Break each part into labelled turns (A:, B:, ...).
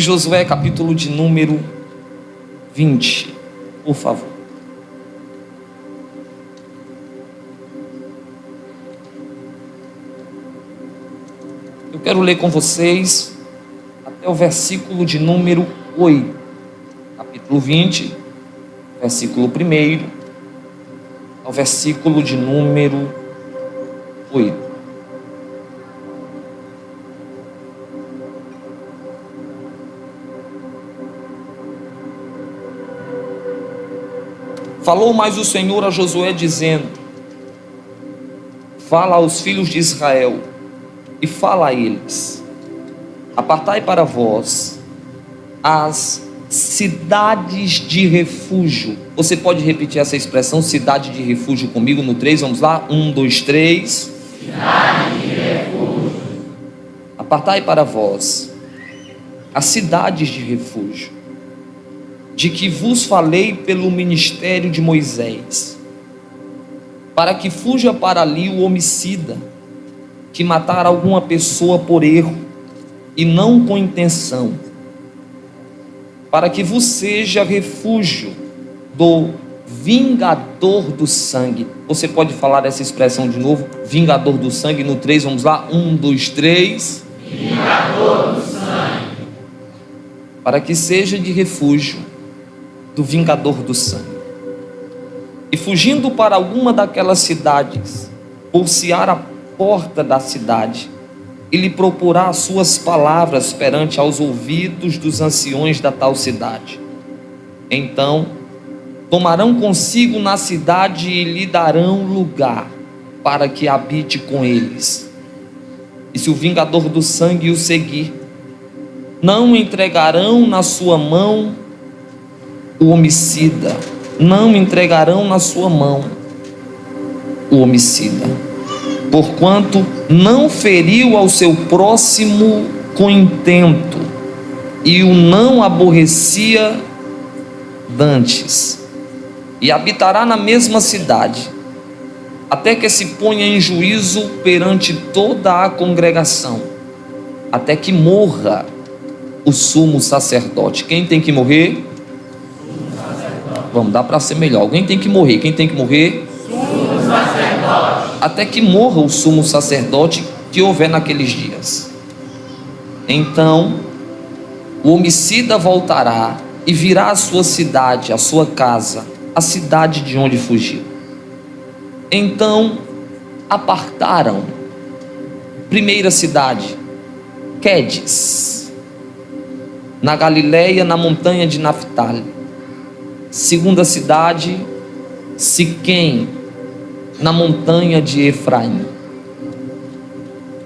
A: Josué, capítulo de número 20, por favor. Eu quero ler com vocês até o versículo de número 8. Capítulo 20, versículo 1 ao versículo de número 8. Falou mais o Senhor a Josué, dizendo: fala aos filhos de Israel e fala a eles: apartai para vós as cidades de refúgio. Você pode repetir essa expressão, cidade de refúgio, comigo no 3? Vamos lá, 1, 2, 3.
B: Cidade de refúgio.
A: Apartai para vós as cidades de refúgio, de que vos falei pelo ministério de Moisés, para que fuja para ali o homicida, que matar alguma pessoa por erro, e não com intenção, para que vos seja refúgio do vingador do sangue. Você pode falar essa expressão de novo? Vingador do sangue, no 3, vamos lá, 1, 2, 3.
B: Vingador do sangue.
A: Para que seja de refúgio do vingador do sangue. E fugindo para alguma daquelas cidades, pulsear a porta da cidade, e lhe procurar as suas palavras perante aos ouvidos dos anciões da tal cidade. Então tomarão consigo na cidade e lhe darão lugar para que habite com eles. E se o vingador do sangue o seguir, não entregarão na sua mão o homicida, não entregarão na sua mão o homicida, porquanto não feriu ao seu próximo com intento, e o não aborrecia dantes, e habitará na mesma cidade, até que se ponha em juízo perante toda a congregação, até que morra o sumo sacerdote. Quem tem que morrer? Vamos, dá para ser melhor. Alguém tem que morrer. Quem tem que morrer?
B: Sumo sacerdote.
A: Até que morra o sumo sacerdote que houver naqueles dias. Então o homicida voltará e virá à sua cidade, à sua casa, a cidade de onde fugiu. Então apartaram. Primeira cidade, Quedes, na Galileia, na montanha de Naftali. Segunda cidade, Siquém, na montanha de Efraim.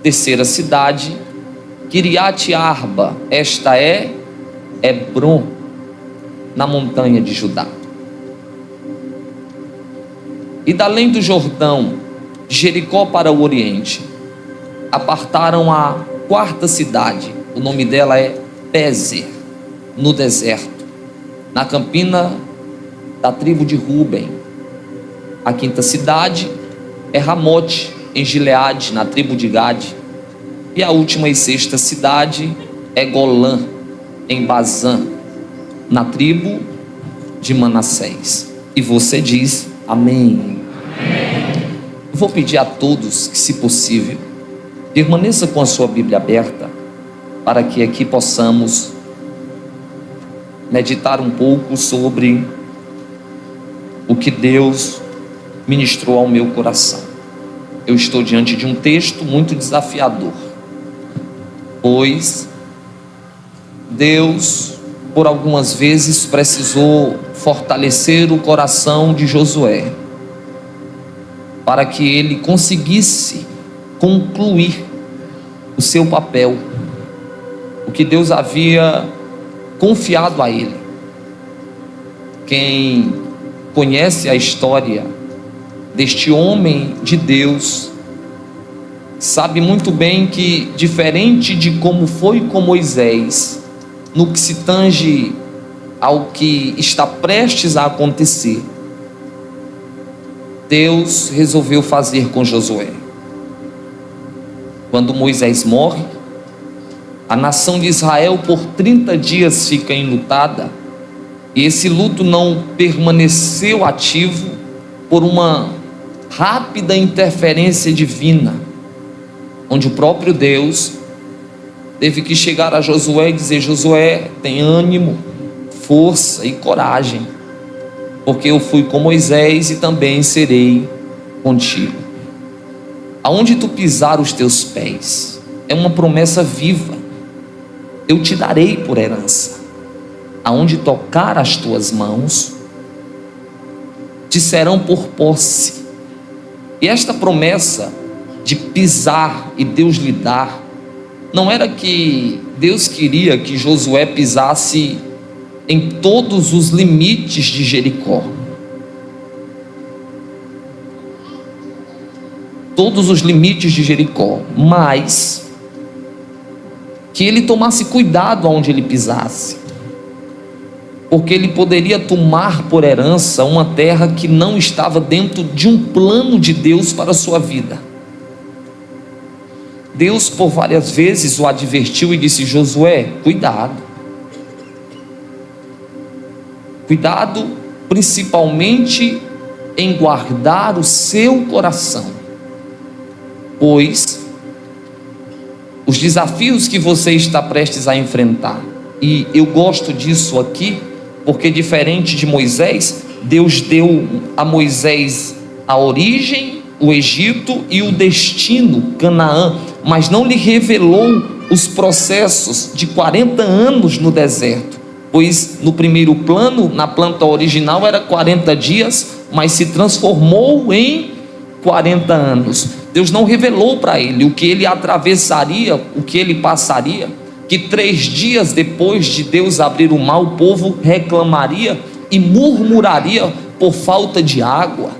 A: Terceira cidade, Quiriate Arba, esta é Hebron, na montanha de Judá. E da além do Jordão, de Jericó para o oriente, apartaram a quarta cidade, o nome dela é Bezer, no deserto, na campina da tribo de Ruben. A quinta cidade é Ramote, em Gileade, na tribo de Gade. E a última e sexta cidade é Golã, em Bazã, na tribo de Manassés. E você diz amém.
B: Amém.
A: Vou pedir a todos que, se possível, permaneça com a sua Bíblia aberta, para que aqui possamos meditar um pouco sobre o que Deus ministrou ao meu coração. Eu estou diante de um texto muito desafiador, pois Deus, por algumas vezes, precisou fortalecer o coração de Josué, para que ele conseguisse concluir o seu papel, o que Deus havia confiado a ele. Quem conhece a história deste homem de Deus sabe muito bem que, diferente de como foi com Moisés, no que se tange ao que está prestes a acontecer, Deus resolveu fazer com Josué. Quando Moisés morre, A nação de Israel por 30 dias fica enlutada, e esse luto não permaneceu ativo por uma rápida interferência divina, onde o próprio Deus teve que chegar a Josué e dizer: Josué, tem ânimo, força e coragem, porque eu fui com Moisés e também serei contigo. Aonde tu pisar os teus pés, é uma promessa viva, eu te darei por herança. Aonde tocar as tuas mãos, te serão por posse. E esta promessa de pisar e Deus lhe dar, não era que Deus queria que Josué pisasse em todos os limites de Jericó. Todos os limites de Jericó, mas que ele tomasse cuidado aonde ele pisasse, porque ele poderia tomar por herança uma terra que não estava dentro de um plano de Deus para a sua vida. Deus por várias vezes o advertiu e disse: Josué, cuidado, cuidado principalmente em guardar o seu coração, pois os desafios que você está prestes a enfrentar, e eu gosto disso aqui, porque diferente de Moisés, Deus deu a Moisés a origem, o Egito e o destino, Canaã, mas não lhe revelou os processos de 40 anos no deserto, pois no primeiro plano, na planta original era 40 dias, mas se transformou em 40 anos. Deus não revelou para ele o que ele atravessaria, o que ele passaria, que 3 dias depois de Deus abrir o mar, o povo reclamaria e murmuraria por falta de água.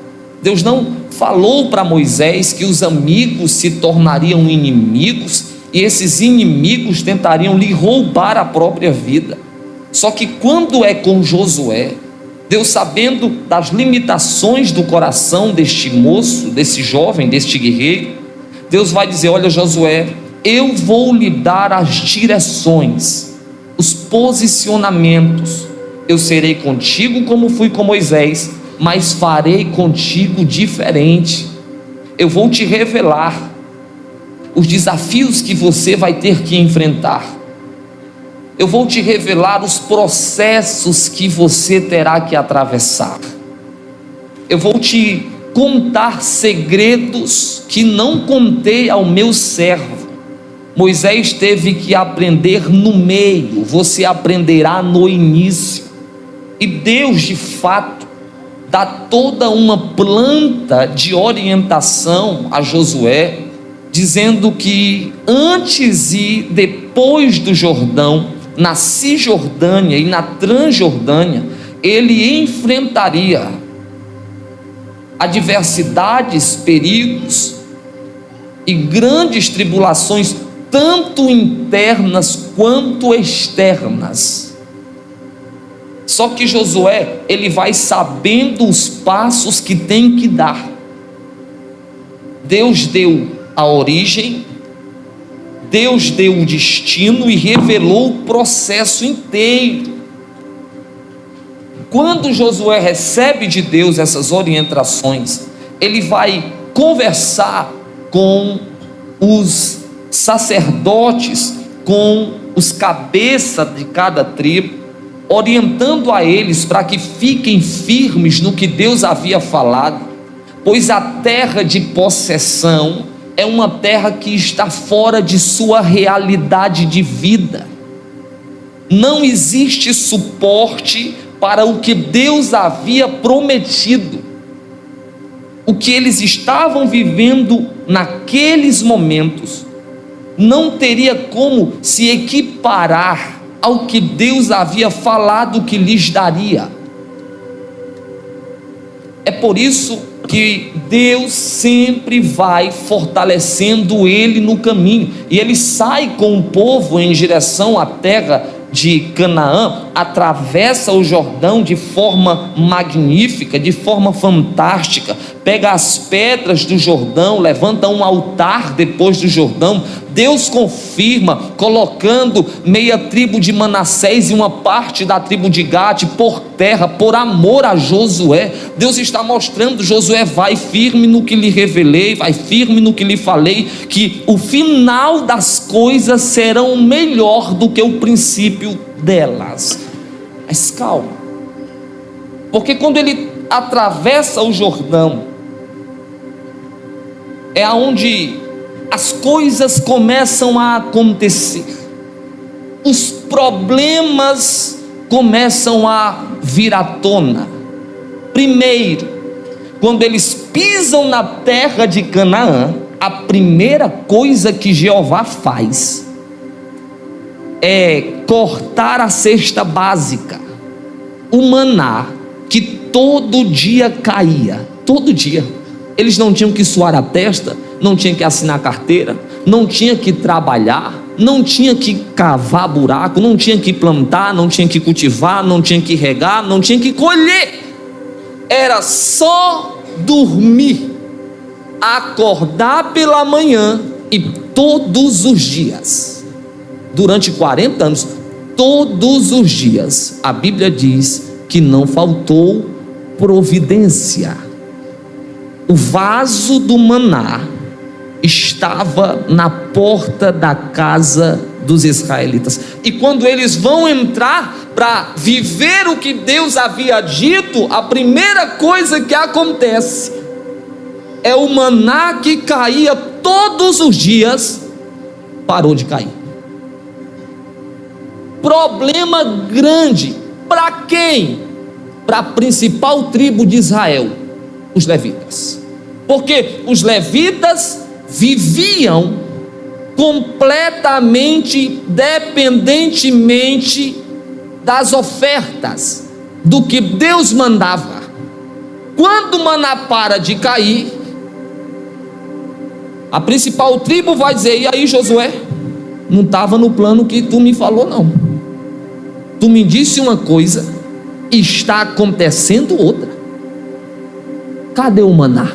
A: Deus não falou para Moisés que os amigos se tornariam inimigos, e esses inimigos tentariam lhe roubar a própria vida. Só que quando é com Josué, Deus, sabendo das limitações do coração deste moço, desse jovem, deste guerreiro, Deus vai dizer: olha, Josué, eu vou lhe dar as direções, os posicionamentos. Eu serei contigo como fui com Moisés, mas farei contigo diferente. Eu vou te revelar os desafios que você vai ter que enfrentar. Eu vou te revelar os processos que você terá que atravessar. Eu vou te contar segredos que não contei ao meu servo. Moisés teve que aprender no meio, você aprenderá no início. E Deus, de fato, dá toda uma planta de orientação a Josué, dizendo que antes e depois do Jordão, na Cisjordânia e na Transjordânia, ele enfrentaria adversidades, perigos e grandes tribulações, tanto internas quanto externas. Só que Josué, ele vai sabendo os passos que tem que dar. Deus deu a origem, Deus deu o destino e revelou o processo inteiro. Quando Josué recebe de Deus essas orientações, ele vai conversar com os sacerdotes, com os cabeças de cada tribo, orientando a eles para que fiquem firmes no que Deus havia falado, pois a terra de possessão é uma terra que está fora de sua realidade de vida. Não existe suporte para o que Deus havia prometido. O que eles estavam vivendo naqueles momentos não teria como se equiparar ao que Deus havia falado que lhes daria. É por isso que Deus sempre vai fortalecendo ele no caminho, e ele sai com o povo em direção à terra de Canaã atravessa o Jordão de forma magnífica, de forma fantástica, pega as pedras do Jordão, levanta um altar depois do Jordão. Deus confirma, colocando meia tribo de Manassés e uma parte da tribo de Gade por terra, por amor a Josué. Deus está mostrando: Josué, vai firme no que lhe revelei, vai firme no que lhe falei, que o final das coisas serão melhor do que o princípio delas. Mas calma, porque quando ele atravessa o Jordão, é aonde as coisas começam a acontecer, os problemas começam a vir à tona. Primeiro, quando eles pisam na terra de Canaã, a primeira coisa que Jeová faz é cortar a cesta básica, o maná, que todo dia caía, todo dia. Eles não tinham que suar a testa, não tinham que assinar carteira, não tinha que trabalhar, não tinha que cavar buraco, não tinha que plantar, não tinha que cultivar, não tinha que regar, não tinha que colher. Era só dormir, acordar pela manhã e todos os dias, durante 40 anos, todos os dias, a Bíblia diz que não faltou providência. O vaso do maná estava na porta da casa dos israelitas, e quando eles vão entrar para viver o que Deus havia dito, a primeira coisa que acontece é o maná, que caía todos os dias, parou de cair. Problema grande. Para quem? Para a principal tribo de Israel, os levitas, porque os levitas viviam completamente dependentemente das ofertas, do que Deus mandava. Quando o maná para de cair, a principal tribo vai dizer: e aí, Josué, não estava no plano que tu me falou, não. Tu me disse uma coisa e está acontecendo outra. Cadê o maná?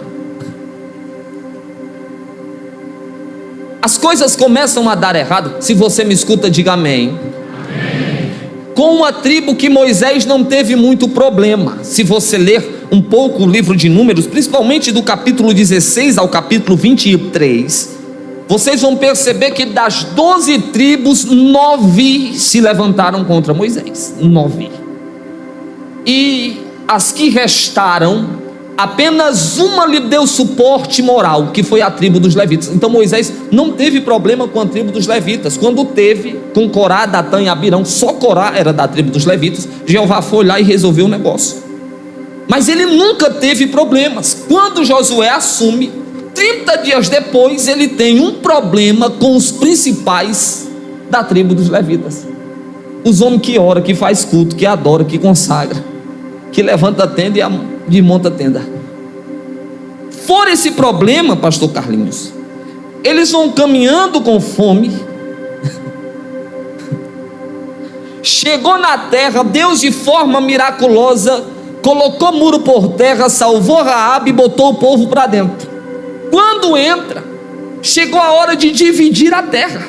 A: As coisas começam a dar errado. Se você me escuta, diga amém. Amém. Com uma tribo que Moisés não teve muito problema. Se você ler um pouco o livro de Números, principalmente do capítulo 16 ao capítulo 23, vocês vão perceber que das 12 tribos, 9 se levantaram contra Moisés. 9. E as que restaram, apenas uma lhe deu suporte moral, que foi a tribo dos levitas. Então Moisés não teve problema com a tribo dos levitas. Quando teve com Corá, Datã e Abirão, só Corá era da tribo dos levitas, Jeová foi lá e resolveu o negócio. Mas ele nunca teve problemas. Quando Josué assume, 30 dias depois, ele tem um problema com os principais da tribo dos levitas. Os homens que ora, que faz culto, que adora, que consagra, que levanta a tenda e monta a tenda. Fora esse problema, pastor Carlinhos, eles vão caminhando com fome. Chegou na terra, Deus de forma miraculosa colocou muro por terra, salvou Raabe e botou o povo para dentro. Quando entra, chegou a hora de dividir a terra.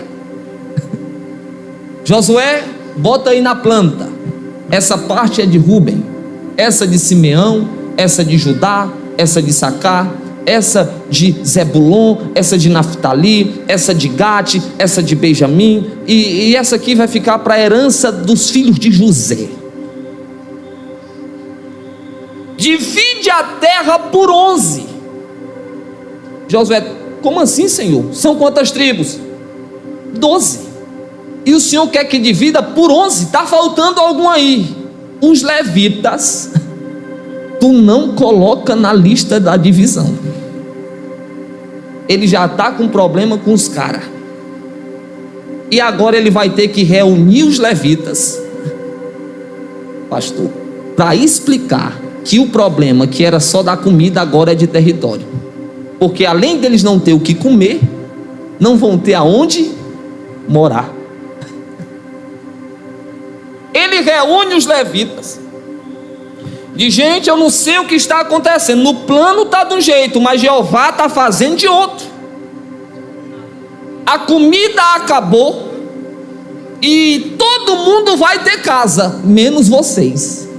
A: Josué, bota aí na planta, essa parte é de Rúben, essa de Simeão, essa de Judá, essa de Issacar, essa de Zebulon, essa de Naftali, essa de Gade, essa de Benjamim, e essa aqui vai ficar para a herança dos filhos de José. Divide a terra por 11. Josué: como assim, Senhor? São quantas tribos? 12. E o Senhor quer que divida por 11? Está faltando algum aí. Os levitas, tu não coloca na lista da divisão. Ele já está com problema com os caras. E agora ele vai ter que reunir os levitas, pastor, para explicar que o problema, que era só da comida, agora é de território. Porque além deles não ter o que comer, não vão ter aonde morar. ele reúne os levitas. Diz: gente, eu não sei o que está acontecendo. No plano está de um jeito, mas Jeová está fazendo de outro. A comida acabou e todo mundo vai ter casa, menos vocês.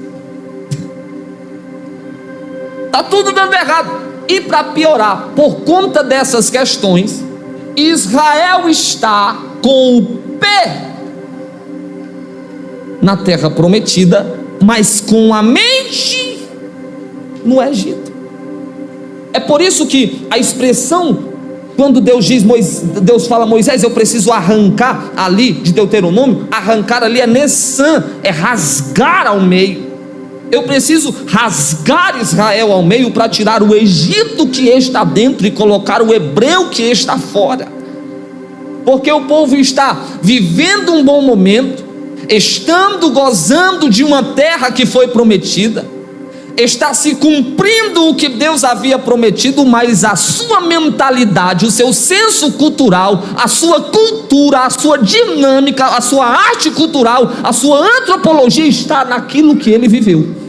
A: Está tudo dando errado. E para piorar, por conta dessas questões, Israel está com o pé na terra prometida, mas com a mente no Egito. É por isso que a expressão, quando Deus fala a Moisés: eu preciso arrancar ali, de Deuteronômio, arrancar ali é Nessã, é rasgar ao meio. Eu preciso rasgar Israel ao meio para tirar o Egito que está dentro e colocar o hebreu que está fora. Porque o povo está vivendo um bom momento, estando gozando de uma terra que foi prometida, está se cumprindo o que Deus havia prometido, mas a sua mentalidade, o seu senso cultural, a sua cultura, a sua dinâmica, a sua arte cultural, a sua antropologia está naquilo que ele viveu.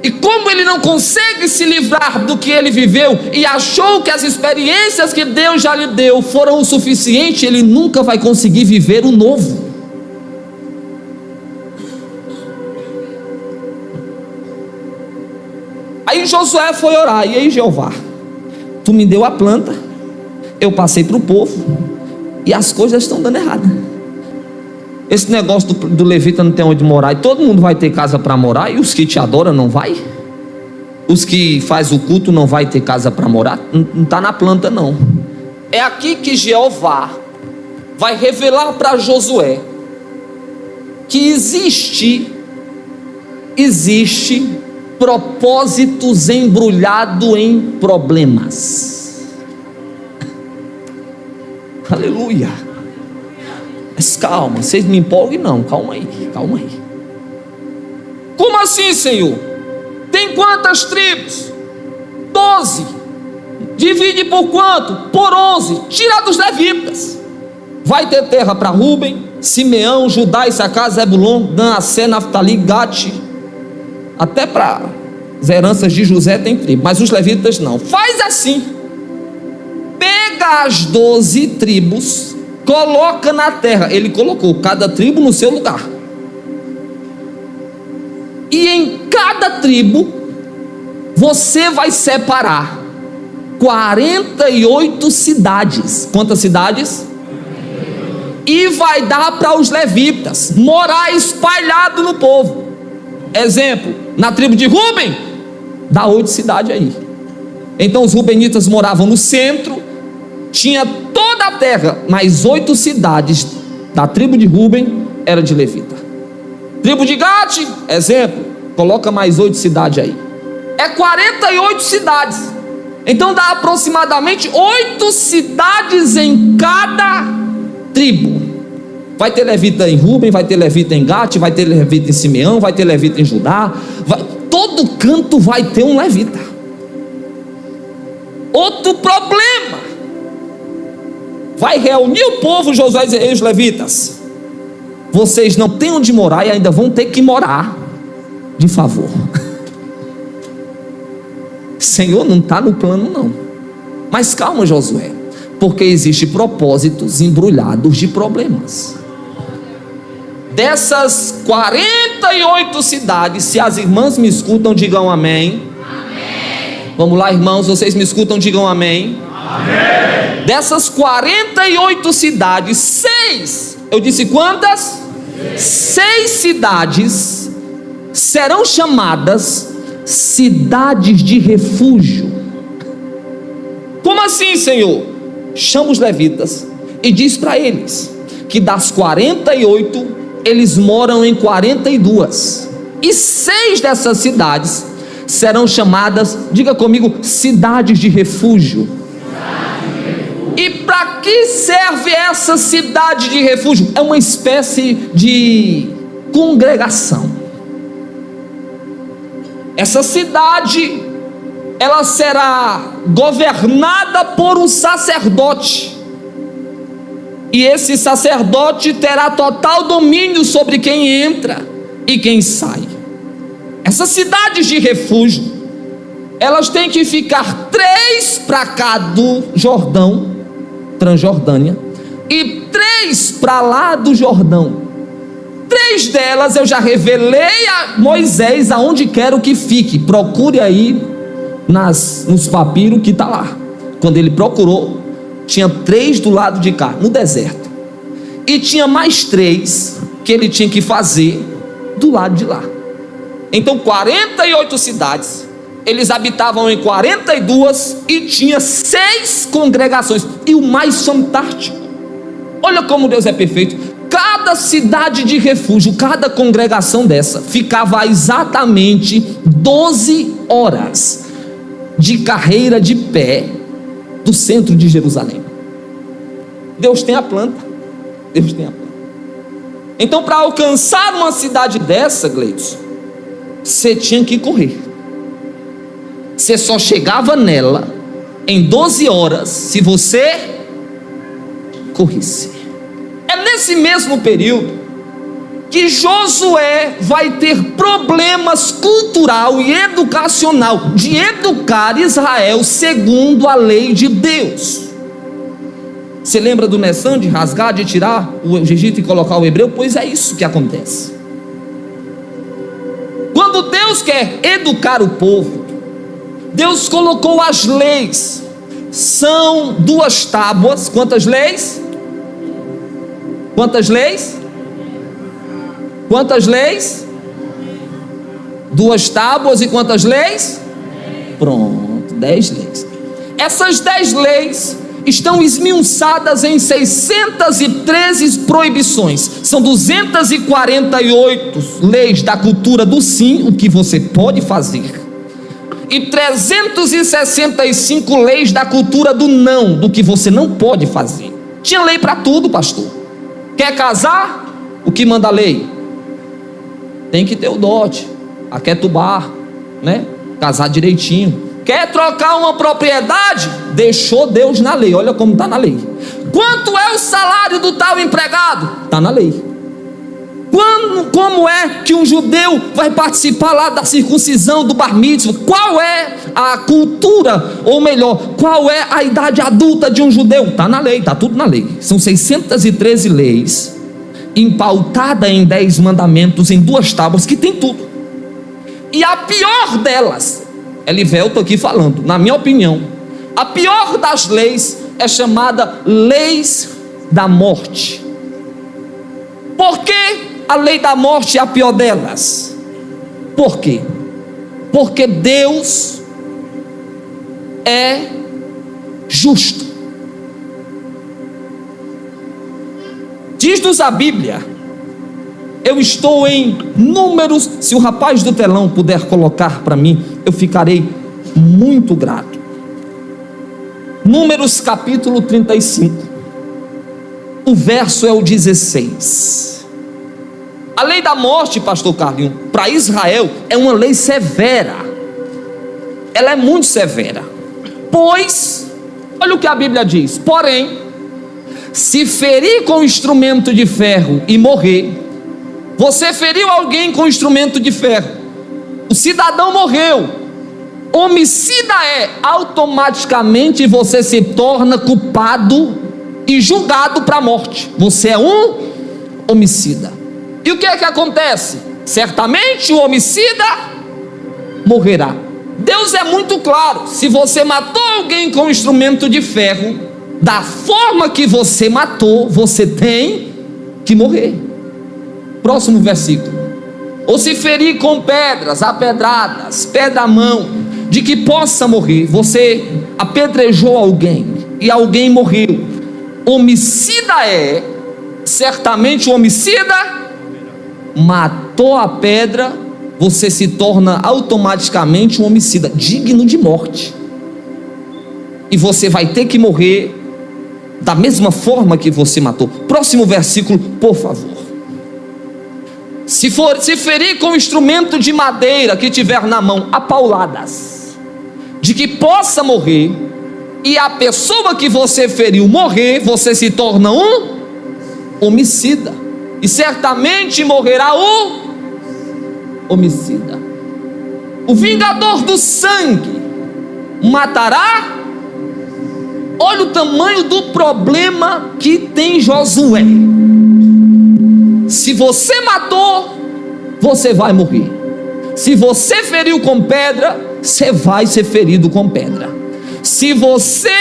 A: E como ele não consegue se livrar do que ele viveu e achou que as experiências que Deus já lhe deu foram o suficiente, ele nunca vai conseguir viver o novo. Aí Josué foi orar: e aí, Jeová, tu me deu a planta, eu passei para o povo e as coisas estão dando errado. Esse negócio do levita não tem onde morar, e todo mundo vai ter casa para morar, e os que te adoram não vai? Os que faz o culto não vai ter casa para morar? Não está na planta não. É aqui que Jeová vai revelar para Josué que existe propósitos embrulhados em problemas. Aleluia. Mas calma, vocês me empolguem não, calma aí. Como assim, Senhor? Tem quantas tribos? 12. Divide por quanto? Por 11. Tira dos levitas. Vai ter terra para Rúben, Simeão, Judá, Issacar, Zebulon, Dan, Assé, Naftali, Gate. Até para as heranças de José tem tribo, mas os levitas não. Faz assim: pega as 12 tribos, coloca na terra. Ele colocou cada tribo no seu lugar, e em cada tribo você vai separar 48 cidades. Quantas cidades? E vai dar para os levitas morar espalhado no povo. Exemplo, na tribo de Rúben, dá 8 cidades aí. Então os rubenitas moravam no centro, tinha toda a terra, mas 8 cidades da tribo de Rúben era de levita. Tribo de Gade, exemplo, coloca mais 8 cidades aí. É 48 cidades. Então dá aproximadamente 8 cidades em cada tribo. Vai ter levita em Rúben, vai ter levita em Gate, vai ter levita em Simeão, vai ter levita em Judá. Todo canto vai ter um levita. Outro problema: vai reunir o povo, Josué, e dizer: ei, os levitas, vocês não têm onde morar e ainda vão ter que morar de favor. Senhor, não está no plano não. Mas calma, Josué, porque existem propósitos embrulhados de problemas. Dessas 48 cidades, se as irmãs me escutam, digam amém. Amém. Vamos lá, irmãos, vocês me escutam, digam amém. Amém. Dessas 48 cidades, 6, eu disse quantas? 6 cidades serão chamadas cidades de refúgio. Como assim, Senhor? Chama os levitas e diz para eles que das 48, eles moram em 42, e 6 dessas cidades serão chamadas, diga comigo, cidades de refúgio. E para que serve essa cidade de refúgio? É uma espécie de congregação. Essa cidade, ela será governada por um sacerdote. E esse sacerdote terá total domínio sobre quem entra e quem sai. Essas cidades de refúgio, elas têm que ficar 3 para cá do Jordão, Transjordânia, e 3 para lá do Jordão. 3 delas eu já revelei a Moisés aonde quero que fique. Procure aí nos papiros que está lá. Quando ele procurou, tinha 3 do lado de cá, no deserto, e tinha mais 3 que ele tinha que fazer do lado de lá. Então 48 cidades, eles habitavam em 42 e tinha 6 congregações. E o mais fantástico, olha como Deus é perfeito, cada cidade de refúgio, cada congregação dessa ficava a exatamente 12 horas de carreira de pé do centro de Jerusalém. Deus tem a planta. Deus tem a planta. Então, para alcançar uma cidade dessa, Gleidson, você tinha que correr. Você só chegava nela em 12 horas se você corresse. É nesse mesmo período que Josué vai ter problemas cultural e educacional de educar Israel segundo a lei de Deus. Você lembra do Nessã, de rasgar, de tirar o Egito e colocar o hebreu? Pois é isso que acontece. Quando Deus quer educar o povo, Deus colocou as leis. São 2 tábuas. Quantas leis? Quantas leis? Quantas leis? 2 tábuas e quantas leis? Pronto, 10 leis. Essas 10 leis estão esmiuçadas em 613 proibições. São 248 leis da cultura do sim, o que você pode fazer, e 365 leis da cultura do não, do que você não pode fazer. Tinha lei para tudo, pastor. Quer casar? O que manda a lei? Tem que ter o dote, a Ketubá, né? Casar direitinho. Quer trocar uma propriedade? Deixou Deus na lei. Olha como está na lei. Quanto é o salário do tal empregado? Está na lei. Como é que um judeu vai participar lá da circuncisão, do bar mitzvah? Qual é a cultura, ou melhor, qual é a idade adulta de um judeu? Está na lei, está tudo na lei. São 613 leis, empautada em 10 mandamentos, em 2 tábuas, que tem tudo. E a pior delas, Elivelto aqui falando, na minha opinião, a pior das leis é chamada leis da morte. Por que a lei da morte é a pior delas? Por quê? Porque Deus é justo. Diz-nos a Bíblia, eu estou em Números, se o rapaz do telão puder colocar para mim, eu ficarei muito grato. Números capítulo 35, o verso é o 16. A lei da morte, pastor Carlinhos, para Israel é uma lei severa. Ela é muito severa. Pois, olha o que a Bíblia diz: porém, se ferir com instrumento de ferro e morrer, você feriu alguém com instrumento de ferro, o cidadão morreu, homicida é, automaticamente você se torna culpado e julgado para a morte. Você é um homicida. E o que é que acontece? Certamente o homicida morrerá. Deus é muito claro: se você matou alguém com instrumento de ferro, da forma que você matou, você tem que morrer. Próximo versículo. Ou se ferir com pedras, apedradas, pedra-mão, de que possa morrer. Você apedrejou alguém e alguém morreu. Homicida é, certamente o homicida matou a pedra, você se torna automaticamente um homicida, digno de morte. E você vai ter que morrer da mesma forma que você matou. Próximo versículo, por favor. Se ferir com instrumento de madeira que tiver na mão, a pauladas, de que possa morrer, e a pessoa que você feriu morrer, você se torna um homicida, e certamente morrerá o homicida. O vingador do sangue matará. Olha o tamanho do problema que tem Josué. Se você matou, você vai morrer. Se você feriu com pedra, você vai ser ferido com pedra. Se você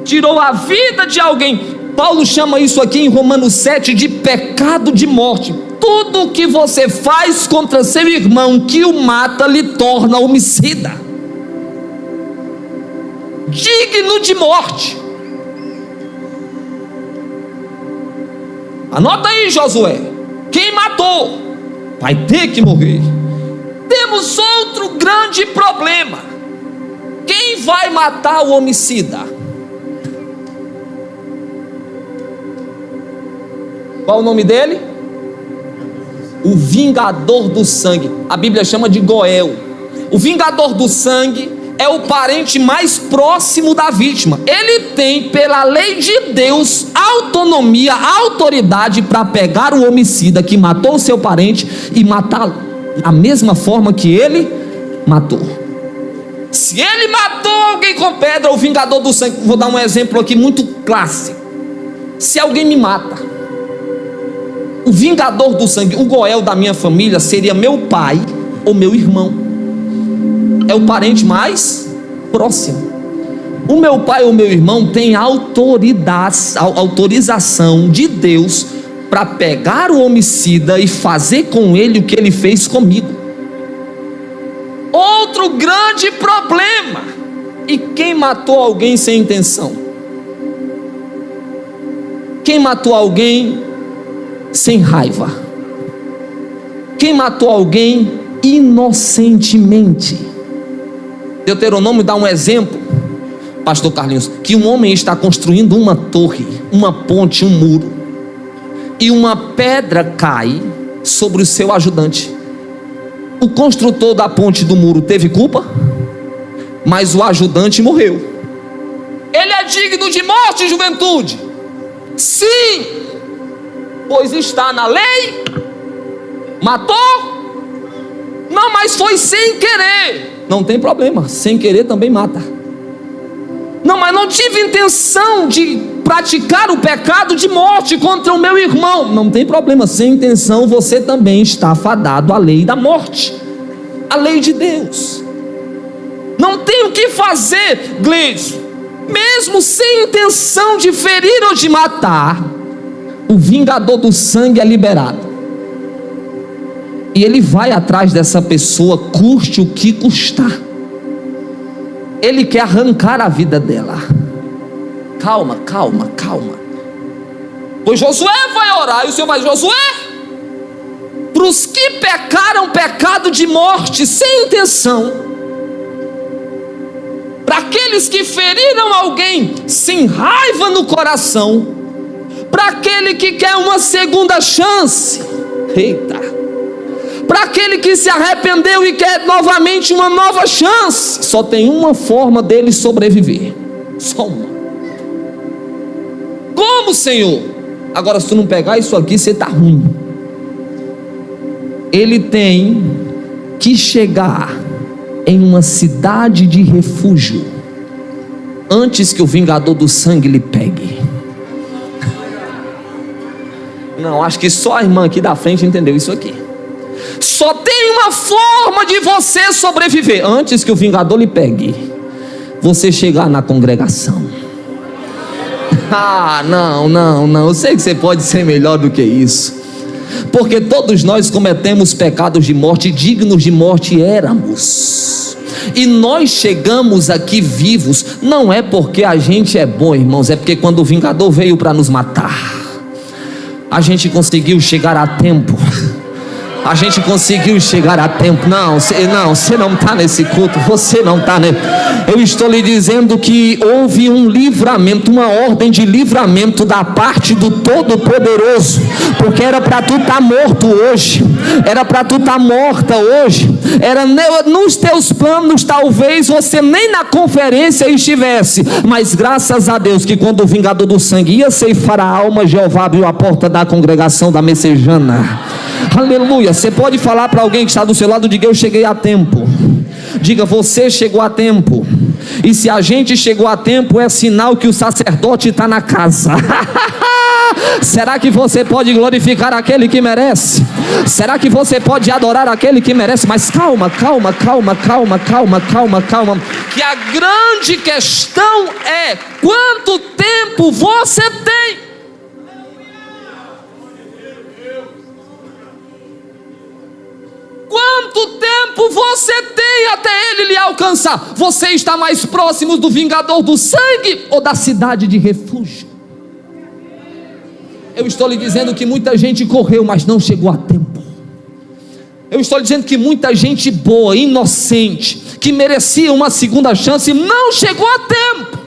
A: tirou a vida de alguém, Paulo chama isso aqui em Romanos 7 de pecado de morte. Tudo que você faz contra seu irmão que o mata, lhe torna homicida, digno de morte. Anota aí, Josué: quem matou vai ter que morrer. Temos outro grande problema: quem vai matar o homicida? Qual o nome dele? O vingador do sangue. A Bíblia chama de Goel. O vingador do sangue é o parente mais próximo da vítima. Ele tem, pela lei de Deus, autonomia, autoridade para pegar o homicida que matou o seu parente e matá-lo da mesma forma que ele matou. Se ele matou alguém com pedra, o vingador do sangue, vou dar um exemplo aqui muito clássico. Se alguém me mata, o vingador do sangue, o Goel da minha família, seria meu pai ou meu irmão. É o parente mais próximo. O meu pai ou meu irmão tem autorização de Deus para pegar o homicida e fazer com ele o que ele fez comigo. Outro grande problema: e quem matou alguém sem intenção? Quem matou alguém sem raiva? Quem matou alguém inocentemente? Deuteronômio dá um exemplo, pastor Carlinhos, que um homem está construindo uma torre, uma ponte, um muro, e uma pedra cai sobre o seu ajudante. O construtor da ponte, do muro, teve culpa, mas o ajudante morreu. Ele é digno de morte, juventude? Sim, pois está na lei. Matou? Não, mas foi sem querer. Não tem problema, sem querer também mata. Não, mas não tive intenção de praticar o pecado de morte contra o meu irmão. Não tem problema, sem intenção você também está fadado à lei da morte, a lei de Deus. Não tem o que fazer, Gleison. Mesmo sem intenção de ferir ou de matar, o vingador do sangue é liberado. E ele vai atrás dessa pessoa, custe o que custar. Ele quer arrancar a vida dela. Calma, calma, calma. Pois Josué vai orar, e o Senhor vai: Josué, para os que pecaram pecado de morte sem intenção, para aqueles que feriram alguém sem raiva no coração, para aquele que quer uma segunda chance, eita, para aquele que se arrependeu e quer novamente uma nova chance, só tem uma forma dele sobreviver, só uma. Como, Senhor? Agora, se tu não pegar isso aqui, você está ruim. Ele tem que chegar em uma cidade de refúgio antes que o vingador do sangue lhe pegue. Não, acho que só a irmã aqui da frente entendeu isso aqui. Só tem uma forma de você sobreviver antes que o vingador lhe pegue: você chegar na congregação. Ah, não, eu sei que você pode ser melhor do que isso, porque todos nós cometemos pecados de morte, dignos de morte éramos, e nós chegamos aqui vivos, não é porque a gente é bom, irmãos, é porque quando o vingador veio para nos matar, a gente conseguiu chegar a tempo. A gente conseguiu chegar a tempo. Não, você não está nesse culto. Você não está nele. Eu estou lhe dizendo que houve um livramento, uma ordem de livramento da parte do Todo-Poderoso, porque era para tu estar morto hoje, era para tu estar morta hoje, era nos teus planos. Talvez você nem na conferência estivesse, mas graças a Deus que quando o vingador do sangue ia ceifar a alma, Jeová abriu a porta da congregação da Messejana. Aleluia. Você pode falar para alguém que está do seu lado: diga, eu cheguei a tempo. Diga, você chegou a tempo. E se a gente chegou a tempo, é sinal que o sacerdote está na casa. Será que você pode glorificar aquele que merece? Será que você pode adorar aquele que merece? Mas calma, que a grande questão é: quanto tempo você tem? Quanto tempo você tem até ele lhe alcançar? Você está mais próximo do vingador do sangue ou da cidade de refúgio? Eu estou lhe dizendo que muita gente correu, mas não chegou a tempo. Eu estou lhe dizendo que muita gente boa, inocente, que merecia uma segunda chance, não chegou a tempo.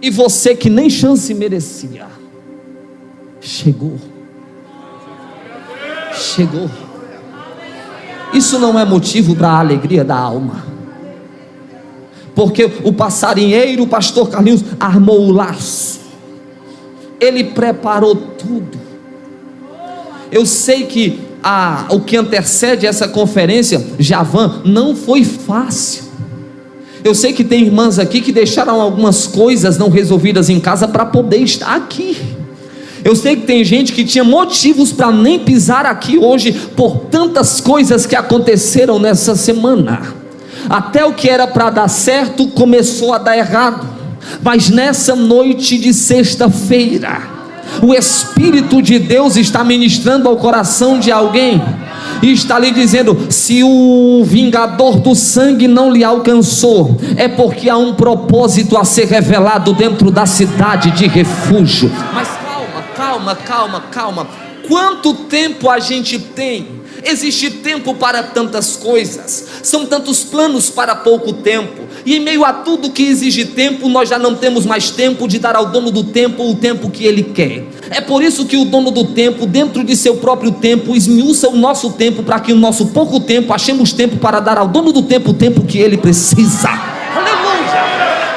A: E você que nem chance merecia, chegou. Isso não é motivo para a alegria da alma, porque o passarinheiro, o pastor Carlinhos, armou o laço, ele preparou tudo. Eu sei que o que antecede essa conferência, Javan, não foi fácil. Eu sei que tem irmãs aqui que deixaram algumas coisas não resolvidas em casa para poder estar aqui. Eu sei que tem gente que tinha motivos para nem pisar aqui hoje, por tantas coisas que aconteceram nessa semana. Até o que era para dar certo começou a dar errado. Mas nessa noite de sexta-feira, o Espírito de Deus está ministrando ao coração de alguém e está lhe dizendo: se o vingador do sangue não lhe alcançou, é porque há um propósito a ser revelado dentro da cidade de refúgio. Mas calma. Quanto tempo a gente tem? Existe tempo para tantas coisas, são tantos planos para pouco tempo, e em meio a tudo que exige tempo, nós já não temos mais tempo de dar ao dono do tempo o tempo que ele quer. É por isso que o dono do tempo, dentro de seu próprio tempo, esmiuça o nosso tempo, para que no nosso pouco tempo achemos tempo para dar ao dono do tempo o tempo que ele precisa.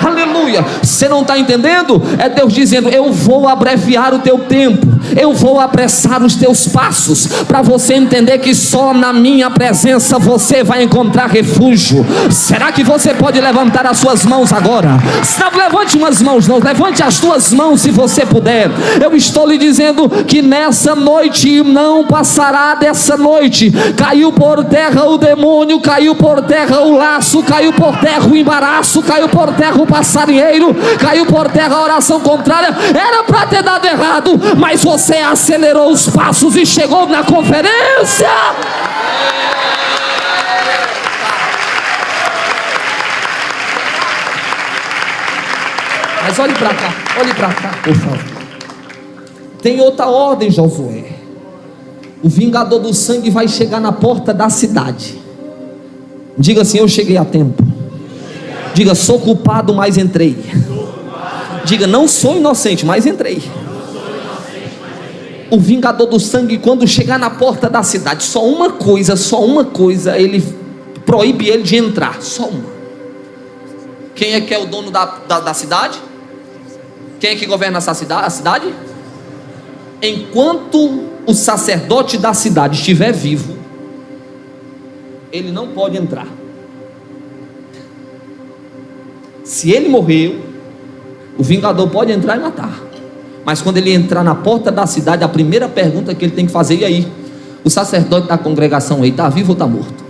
A: Aleluia. Você não está entendendo? É Deus dizendo: eu vou abreviar o teu tempo, eu vou apressar os teus passos, para você entender que só na minha presença você vai encontrar refúgio. Será que você pode levantar as suas mãos agora? Não levante umas mãos, não, levante as tuas mãos se você puder. Eu estou lhe dizendo que nessa noite não passará dessa noite. Caiu por terra o demônio, caiu por terra o laço, caiu por terra o embaraço, caiu por terra o passarinheiro, caiu por terra a oração contrária. Era para ter dado errado, mas você acelerou os passos e chegou na conferência. Mas olhe para cá, por favor. Tem outra ordem, Josué. O vingador do sangue vai chegar na porta da cidade. Diga assim: eu cheguei a tempo. Diga: sou culpado, mas entrei. Diga: não sou inocente, mas entrei. O vingador do sangue, quando chegar na porta da cidade, só uma coisa, ele proíbe ele de entrar. Só uma. Quem é que é o dono da cidade? Quem é que governa a cidade? Enquanto o sacerdote da cidade estiver vivo, ele não pode entrar. Se ele morreu, o vingador pode entrar e matar. Mas quando ele entrar na porta da cidade, a primeira pergunta que ele tem que fazer: e aí? O sacerdote da congregação aí, está vivo ou está morto?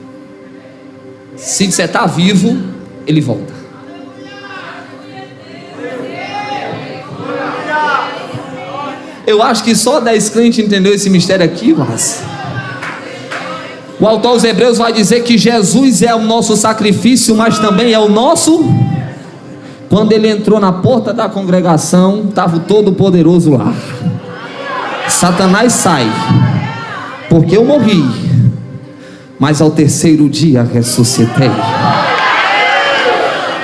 A: Se disser está vivo, ele volta. Eu acho que só 10 crentes entendeu esse mistério aqui, mas o autor aos Hebreus vai dizer que Jesus é o nosso sacrifício, mas também é o nosso. Quando ele entrou na porta da congregação, estava o Todo-Poderoso lá. Satanás sai. porque eu morri, mas ao terceiro dia ressuscitei,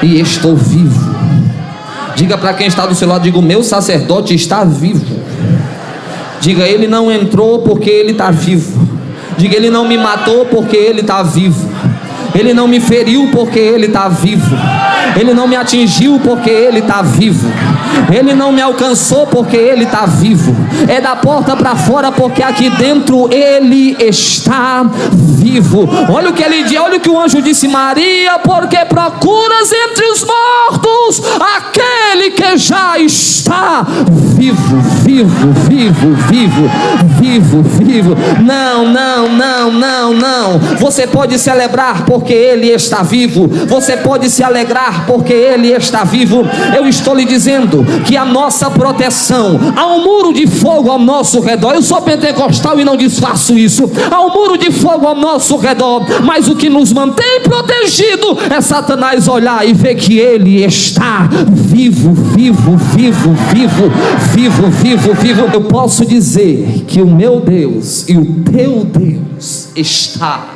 A: e estou vivo. Diga para quem está do seu lado, diga: o meu sacerdote está vivo. Diga: ele não entrou porque ele está vivo. Diga: ele não me matou porque ele está vivo. Ele não me feriu porque ele está vivo. Ele não me atingiu porque ele está vivo. Ele não me alcançou porque ele está vivo. É da porta para fora porque aqui dentro ele está vivo. Olha o que ele diz, olha o que o anjo disse: Maria, porque procuras entre os mortos aquele que já está vivo, vivo, vivo, vivo, vivo, vivo. Não, não, não, não, não. Você pode celebrar porque ele está vivo. Você pode se alegrar porque ele está vivo. Eu estou lhe dizendo que a nossa proteção, há um muro de fogo ao nosso redor. Eu sou pentecostal e não disfarço isso. Há um muro de fogo ao nosso redor, mas o que nos mantém protegido é Satanás olhar e ver que ele está vivo, vivo, vivo, vivo, vivo, vivo, vivo. Eu posso dizer que o meu Deus e o teu Deus está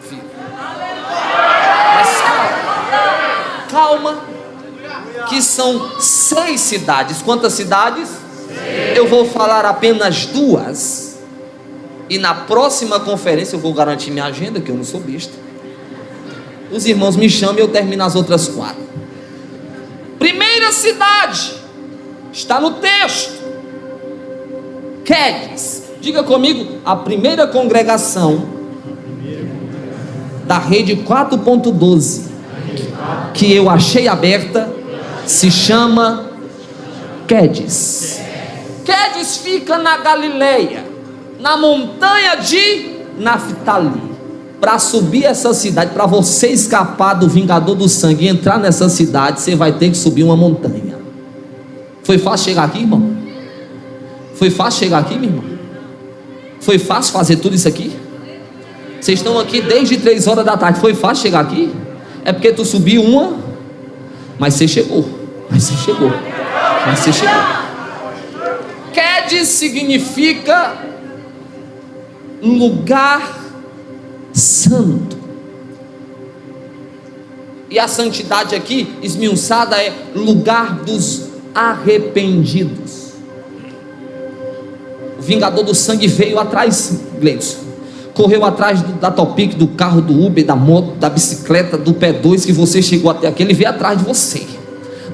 A: vivo. Mas calma, que são 6 cidades. Quantas cidades? 6. Eu vou falar apenas 2. E na próxima conferência eu vou garantir minha agenda, que eu não sou besta. Os irmãos me chamam e eu termino as outras 4. Primeira cidade, está no texto, Quedes. Diga comigo: a primeira congregação da rede 4.12 que eu achei aberta se chama Quedes. Quedes fica na Galileia, na montanha de Naftali. Para subir essa cidade, para você escapar do vingador do sangue e entrar nessa cidade, você vai ter que subir uma montanha. Foi fácil chegar aqui, irmão? Foi fácil chegar aqui, minha irmã? Foi fácil fazer tudo isso aqui? Vocês estão aqui desde 3 horas da tarde. Foi fácil chegar aqui? É porque tu subiu uma, mas você chegou. Mas você chegou. Mas você chegou. Quedes significa lugar santo. E a santidade aqui, esmiuçada, é lugar dos arrependidos. O vingador do sangue veio atrás, Gleison. Correu atrás da Topic, do carro, do Uber, da moto, da bicicleta, do P2 que você chegou até aqui. Ele veio atrás de você.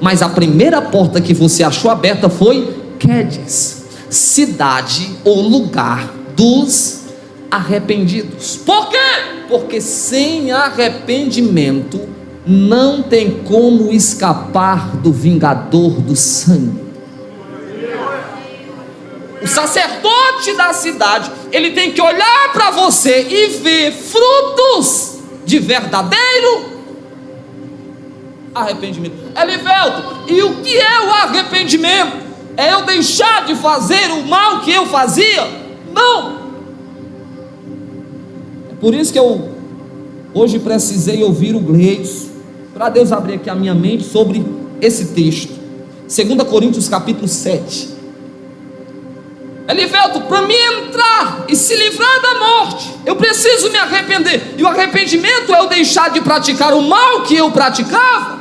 A: Mas a primeira porta que você achou aberta foi Quedes, cidade ou lugar dos arrependidos. Por quê? Porque sem arrependimento não tem como escapar do vingador do sangue. O sacerdote da cidade, ele tem que olhar para você e ver frutos de verdadeiro arrependimento. Elivelto, e o que é o arrependimento? É eu deixar de fazer o mal que eu fazia? Não. É por isso que eu hoje precisei ouvir o Gleison, para Deus abrir aqui a minha mente sobre esse texto. 2 Coríntios capítulo 7. Elivelto, para mim entrar e se livrar da morte, eu preciso me arrepender. E o arrependimento é eu deixar de praticar o mal que eu praticava?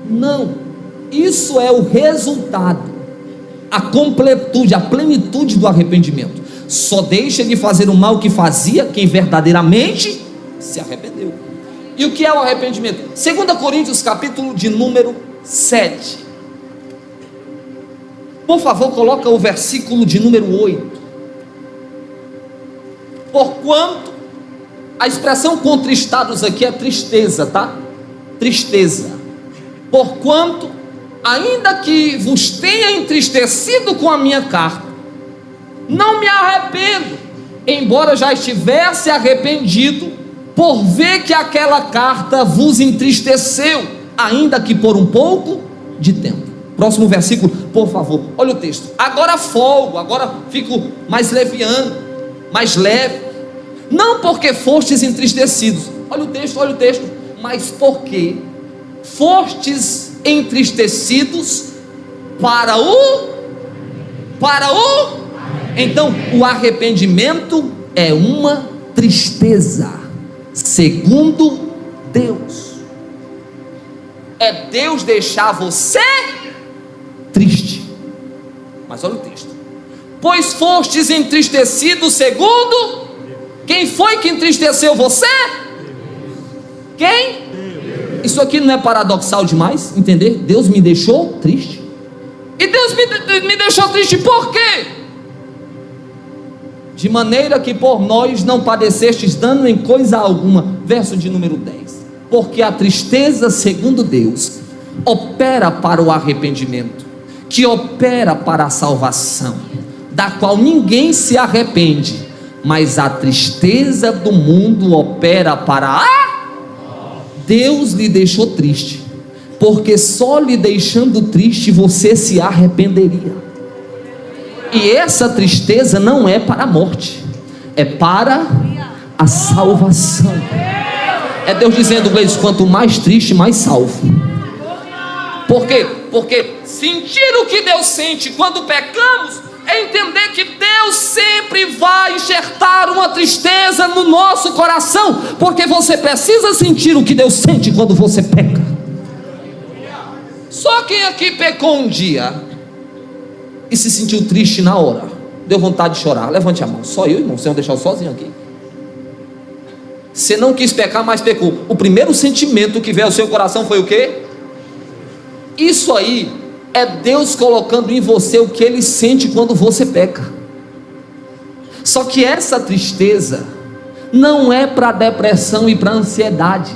A: Não, isso é o resultado, a completude, a plenitude do arrependimento. Só deixa de fazer o mal que fazia quem verdadeiramente se arrependeu. E o que é o arrependimento? 2 Coríntios capítulo de número 7. Por favor, coloca o versículo de número 8. Porquanto, a expressão contristados aqui é tristeza, tá? Tristeza. Porquanto, ainda que vos tenha entristecido com a minha carta, não me arrependo, embora já estivesse arrependido, por ver que aquela carta vos entristeceu, ainda que por um pouco de tempo. Próximo versículo, por favor, olha o texto. Agora folgo, agora fico mais leviano, mais leve, não porque fostes entristecidos, olha o texto, mas porque fostes entristecidos para o Então, o arrependimento é uma tristeza, segundo Deus. É Deus deixar você triste. Mas olha o texto: pois fostes entristecidos segundo... Quem foi que entristeceu você? Quem? Isso aqui não é paradoxal demais? Entender? Deus me deixou triste. E Deus me deixou triste por quê? De maneira que por nós não padecestes dano em coisa alguma. Verso de número 10. Porque a tristeza, segundo Deus, opera para o arrependimento, que opera para a salvação, da qual ninguém se arrepende, mas a tristeza do mundo opera para a... Deus lhe deixou triste, porque só lhe deixando triste você se arrependeria. E essa tristeza não é para a morte, é para a salvação. É Deus dizendo, Gleice, quanto mais triste, mais salvo. Por quê? Porque sentir o que Deus sente quando pecamos é entender que Deus sempre vai enxertar uma tristeza no nosso coração, porque você precisa sentir o que Deus sente quando você peca. Só quem aqui pecou um dia e se sentiu triste na hora, deu vontade de chorar? Levante a mão. Só eu, irmão, você não deixou sozinho aqui? Você não quis pecar, mas pecou. O primeiro sentimento que veio ao seu coração foi o quê? Isso aí é Deus colocando em você o que Ele sente quando você peca. Só que essa tristeza não é para depressão e para ansiedade.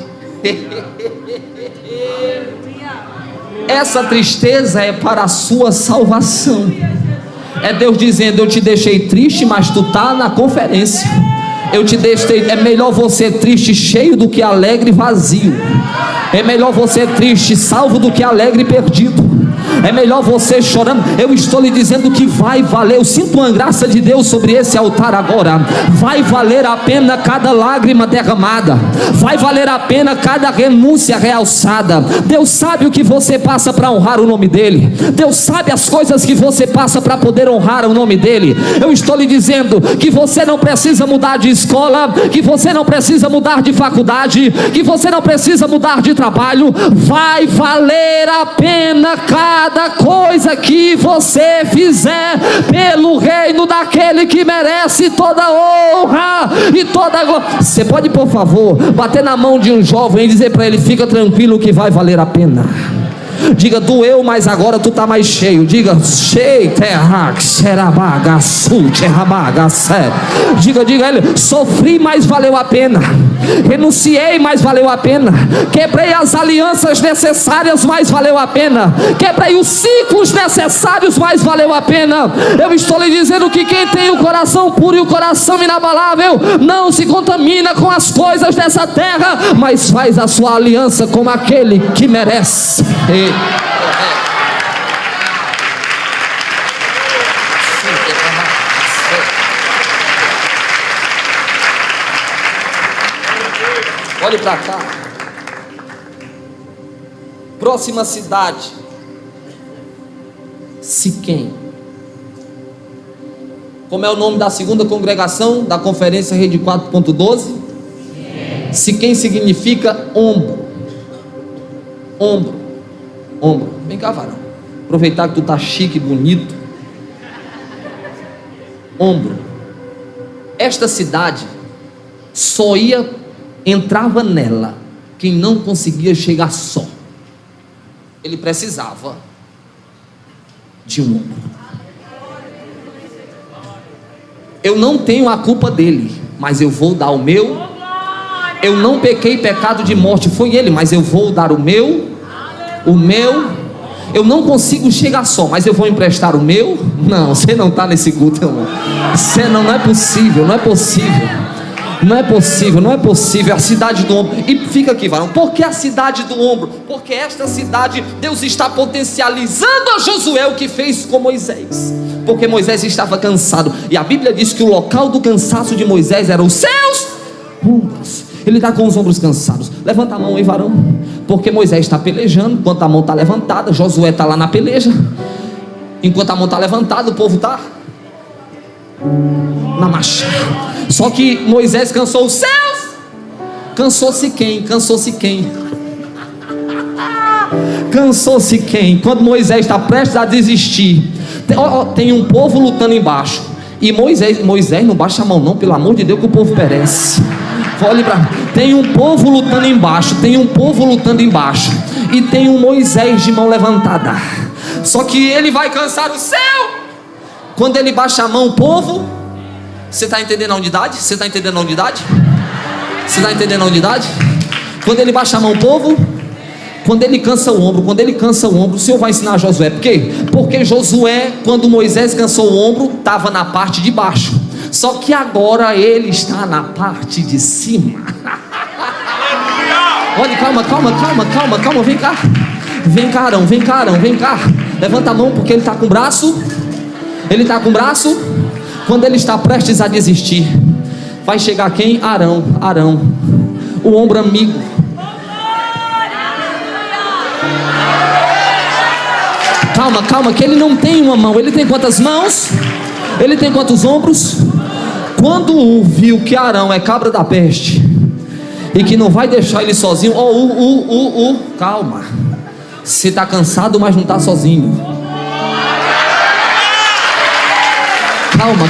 A: Essa tristeza é para a sua salvação. É Deus dizendo, eu te deixei triste, mas tu está na conferência. Eu te deixei, é melhor você triste cheio do que alegre vazio. É melhor você triste salvo do que alegre perdido. É melhor você chorando. Eu estou lhe dizendo que vai valer. Eu sinto uma graça de Deus sobre esse altar agora. Vai valer a pena cada lágrima derramada. Vai valer a pena cada renúncia realçada. Deus sabe o que você passa para honrar o nome dEle. Deus sabe as coisas que você passa para poder honrar o nome dEle. Eu estou lhe dizendo que você não precisa mudar de escola, que você não precisa mudar de faculdade, que você não precisa mudar de trabalho. Vai valer a pena cada coisa que você fizer pelo reino daquele que merece toda honra e toda glória. Você pode, por favor, bater na mão de um jovem e dizer para ele, fica tranquilo que vai valer a pena. Diga, doeu, mas agora tu está mais cheio. Diga, diga ele, sofri, mas valeu a pena. Renunciei, mas valeu a pena. Quebrei as alianças necessárias, mas valeu a pena. Quebrei os ciclos necessários, mas valeu a pena. Eu estou lhe dizendo que quem tem o coração puro e o coração inabalável não se contamina com as coisas dessa terra, mas faz a sua aliança com aquele que merece. Olhe para cá. Próxima cidade, Siquém. Como é o nome da segunda congregação da conferência Rede 4.12? Siquém significa ombro. Ombro. Ombro. Vem cá, varão. Aproveitar que tu tá chique, bonito. Ombro. Esta cidade só entrava nela quem não conseguia chegar só. Ele precisava de um ombro. Eu não tenho a culpa dele, mas eu vou dar o meu. Eu não pequei pecado de morte, foi ele, mas eu vou dar o meu. Eu não consigo chegar só, mas eu vou emprestar o meu. Não, você não está nesse culto, irmão. Você não é possível, não é possível. Não é possível, não é possível. A cidade do ombro. E fica aqui, varão. Por que a cidade do ombro? Porque esta cidade, Deus está potencializando a Josué o que fez com Moisés. Porque Moisés estava cansado. E a Bíblia diz que o local do cansaço de Moisés eram os seus ombros. Ele está com os ombros cansados. Levanta a mão aí, varão. Porque Moisés está pelejando. Enquanto a mão está levantada, Josué está lá na peleja. Enquanto a mão está levantada, o povo está. Na marcha. Só que Moisés cansou os céus. Cansou-se quem? Cansou-se quem? Cansou-se quem? Quando Moisés está prestes a desistir, tem um povo lutando embaixo. E Moisés não baixa a mão não, pelo amor de Deus, que o povo perece. Olhe para, tem um povo lutando embaixo, tem um povo lutando embaixo, e tem um Moisés de mão levantada. Só que ele vai cansar o céu. Quando ele baixa a mão, o povo, você está entendendo a unidade? Você está entendendo a unidade? Você está entendendo a unidade? Quando ele baixa a mão, o povo, quando ele cansa o ombro, o Senhor vai ensinar a Josué. Por quê? Porque Josué, quando Moisés cansou o ombro, estava na parte de baixo. Só que agora ele está na parte de cima. Olha, calma, vem cá. Vem cá, Arão, vem cá. Levanta a mão, porque ele está com o braço. Quando ele está prestes a desistir, vai chegar quem? Arão, o ombro amigo. Calma, que ele não tem uma mão. Ele tem quantas mãos? Ele tem quantos ombros? Quando viu que Arão é cabra da peste e que não vai deixar ele sozinho, calma. Você está cansado, mas não está sozinho. Calma.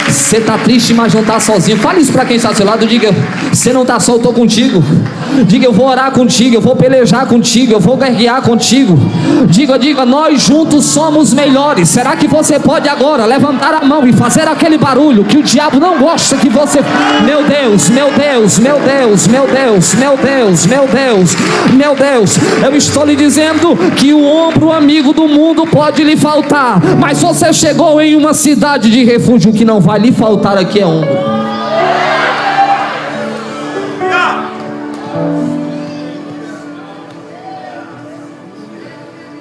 A: Você está triste, mas não está sozinho. Fale isso para quem está ao seu lado. Diga: você não está só, eu estou contigo. Diga: eu vou orar contigo, eu vou pelejar contigo, eu vou guerrear contigo. Diga: nós juntos somos melhores. Será que você pode agora levantar a mão e fazer aquele barulho que o diabo não gosta que você... Meu Deus, eu estou lhe dizendo que o ombro amigo do mundo pode lhe faltar, mas você chegou em uma cidade de refúgio. Que não vai lhe faltar aqui é ombro.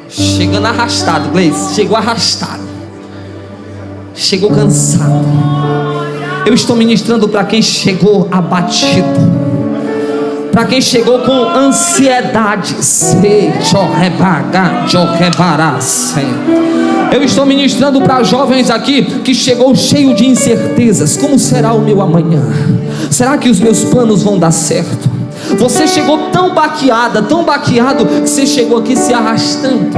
A: Chegando arrastado, Gleice. Chegou arrastado. Chegou cansado. Eu estou ministrando para quem chegou abatido, para quem chegou com ansiedades. Eu estou ministrando para jovens aqui que chegou cheio de incertezas. Como será o meu amanhã? Será que os meus planos vão dar certo? Você chegou tão baqueado, que você chegou aqui se arrastando,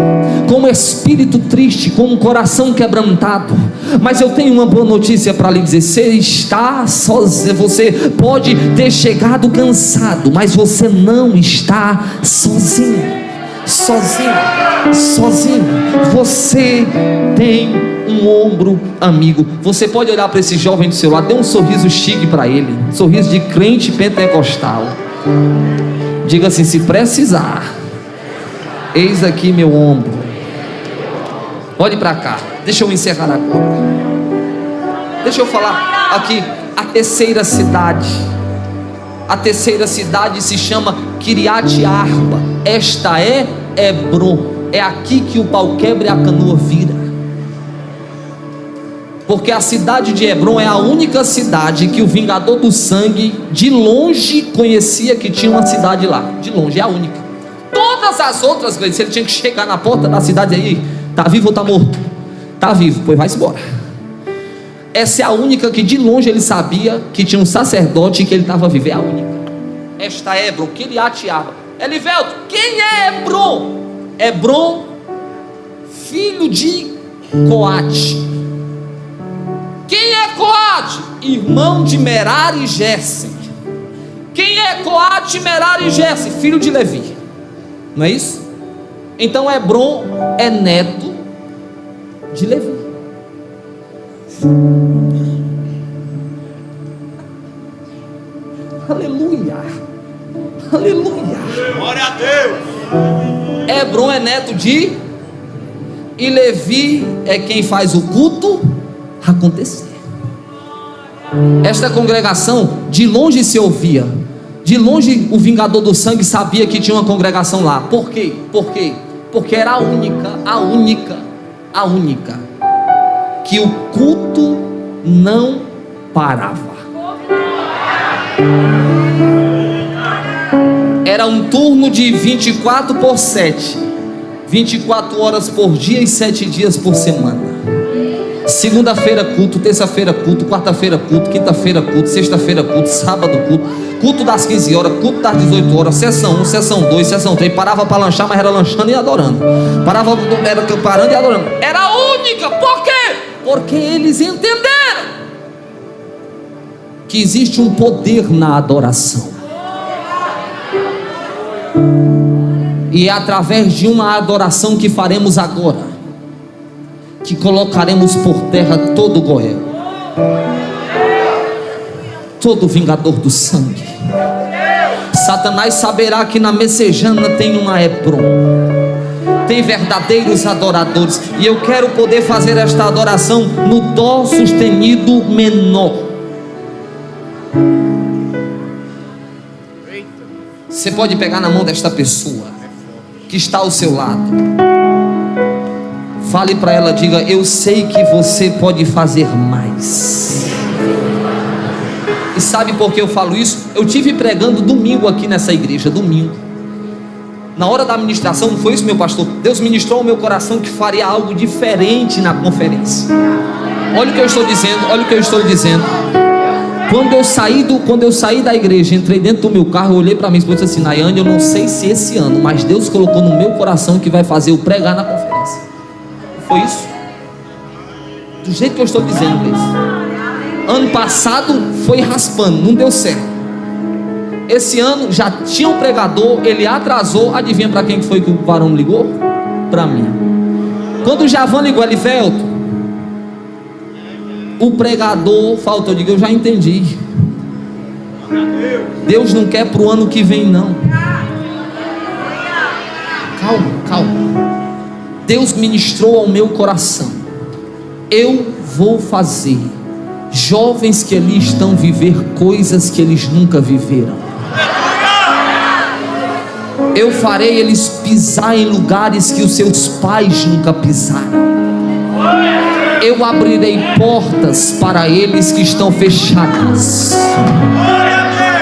A: com um espírito triste, com um coração quebrantado. Mas eu tenho uma boa notícia para lhe dizer: você está sozinho. Você pode ter chegado cansado, mas você não está sozinho. Você tem um ombro amigo. Você pode olhar para esse jovem do seu lado, dê um sorriso chique para ele, sorriso de crente pentecostal. Diga assim: se precisar, eis aqui meu ombro. Olhe para cá. Deixa eu encerrar agora. Deixa eu falar aqui. A terceira cidade se chama Kiriat Arba. Esta é Hebron. É aqui que o pau quebra e a canoa vira. Porque a cidade de Hebron é a única cidade que o vingador do sangue de longe conhecia que tinha uma cidade lá. De longe, é a única. Todas as outras, se ele tinha que chegar na porta da cidade aí, tá vivo ou tá morto? Tá vivo, pois vai-se embora. Essa é a única que de longe ele sabia que tinha um sacerdote e que ele estava vivo. É a única. Esta é Hebron, Kiriat Arba. Elivelto, quem é Hebron? Hebron, filho de Coate. Quem é Coate? Irmão de Merari e Jesse. Quem é Coate, Merari e Jesse? Filho de Levi. Não é isso? Então Hebron é neto de Levi. Aleluia.
C: Glória a Deus.
A: Hebron é neto de... E Levi é quem faz o culto acontecer. Esta congregação de longe se ouvia. De longe o vingador do sangue sabia que tinha uma congregação lá. Por quê? Porque era a única que o culto não parava. Era um turno de 24/7, 24 horas por dia e 7 dias por semana. Segunda-feira culto, terça-feira culto, quarta-feira culto, quinta-feira culto, sexta-feira culto, sábado culto, culto das 15 horas, culto das 18 horas, sessão 1, sessão 2, sessão 3. Parava para lanchar, mas era lanchando e adorando. Era parando e adorando. Era única. Por quê? Porque eles entenderam que existe um poder na adoração. E é através de uma adoração que faremos agora que colocaremos por terra todo Goel, todo vingador do sangue. Satanás saberá que na Messejana tem uma Hebron, tem verdadeiros adoradores, e eu quero poder fazer esta adoração no dó sustenido menor. Você pode pegar na mão desta pessoa que está ao seu lado. Fale para ela, diga: eu sei que você pode fazer mais. E sabe por que eu falo isso? Eu tive pregando domingo aqui nessa igreja, domingo. Na hora da ministração, não foi isso, meu pastor? Deus ministrou ao meu coração que faria algo diferente na conferência. Olha o que eu estou dizendo, olha o que eu estou dizendo. Quando eu saí da igreja, entrei dentro do meu carro, eu olhei para minha esposa e disse assim: Nayane, eu não sei se esse ano, mas Deus colocou no meu coração que vai fazer eu pregar na conferência. Foi isso? Do jeito que eu estou dizendo isso. Ano passado foi raspando, não deu certo. Esse ano já tinha um pregador, ele atrasou. Adivinha para quem foi que o varão ligou? Para mim. Quando o Javan ligou, ele: Velto, o pregador faltou. Eu digo: eu já entendi. Deus não quer para o ano que vem, não. Calma. Deus ministrou ao meu coração: eu vou fazer jovens que ali estão viver coisas que eles nunca viveram. Eu farei eles pisar em lugares que os seus pais nunca pisaram. Eu abrirei portas para eles que estão fechadas.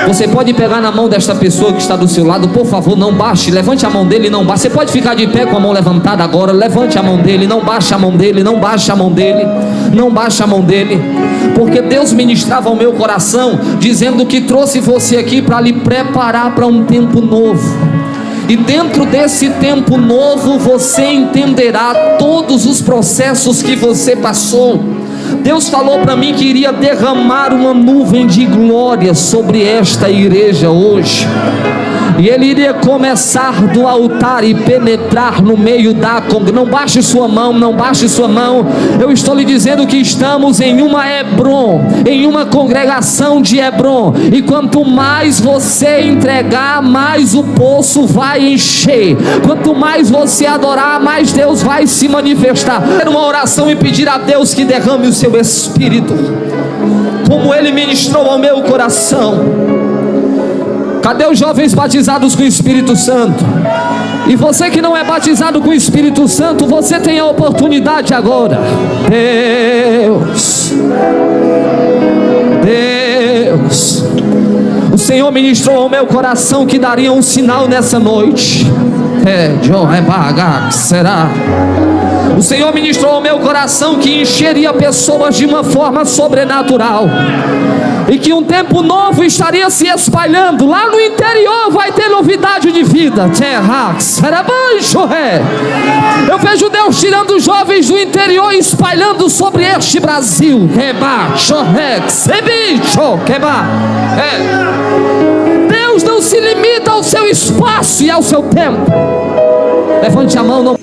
A: Você pode pegar na mão desta pessoa que está do seu lado, por favor, não baixe, levante a mão dele, não baixe. Você pode ficar de pé com a mão levantada agora, levante a mão dele, não baixe a mão dele, não baixe a mão dele, não baixe a mão dele, porque Deus ministrava ao meu coração, dizendo que trouxe você aqui para lhe preparar para um tempo novo. E dentro desse tempo novo você entenderá todos os processos que você passou. Deus falou para mim que iria derramar uma nuvem de glória sobre esta igreja hoje. E Ele iria começar do altar e penetrar no meio da congregação. Não baixe sua mão, não baixe sua mão. Eu estou lhe dizendo que estamos em uma Hebron, em uma congregação de Hebron. E quanto mais você entregar, mais o poço vai encher. Quanto mais você adorar, mais Deus vai se manifestar. Quero uma oração e pedir a Deus que derrame o seu Espírito, como Ele ministrou ao meu coração. Cadê os jovens batizados com o Espírito Santo? E você que não é batizado com o Espírito Santo, você tem a oportunidade agora. Deus, o Senhor ministrou ao meu coração que daria um sinal nessa noite. Será? O Senhor ministrou ao meu coração que encheria pessoas de uma forma sobrenatural, e que um tempo novo estaria se espalhando. Lá no interior vai ter novidade de vida. Eu vejo Deus tirando jovens do interior e espalhando sobre este Brasil. Deus não se limita ao seu espaço e ao seu tempo. Levante a mão, não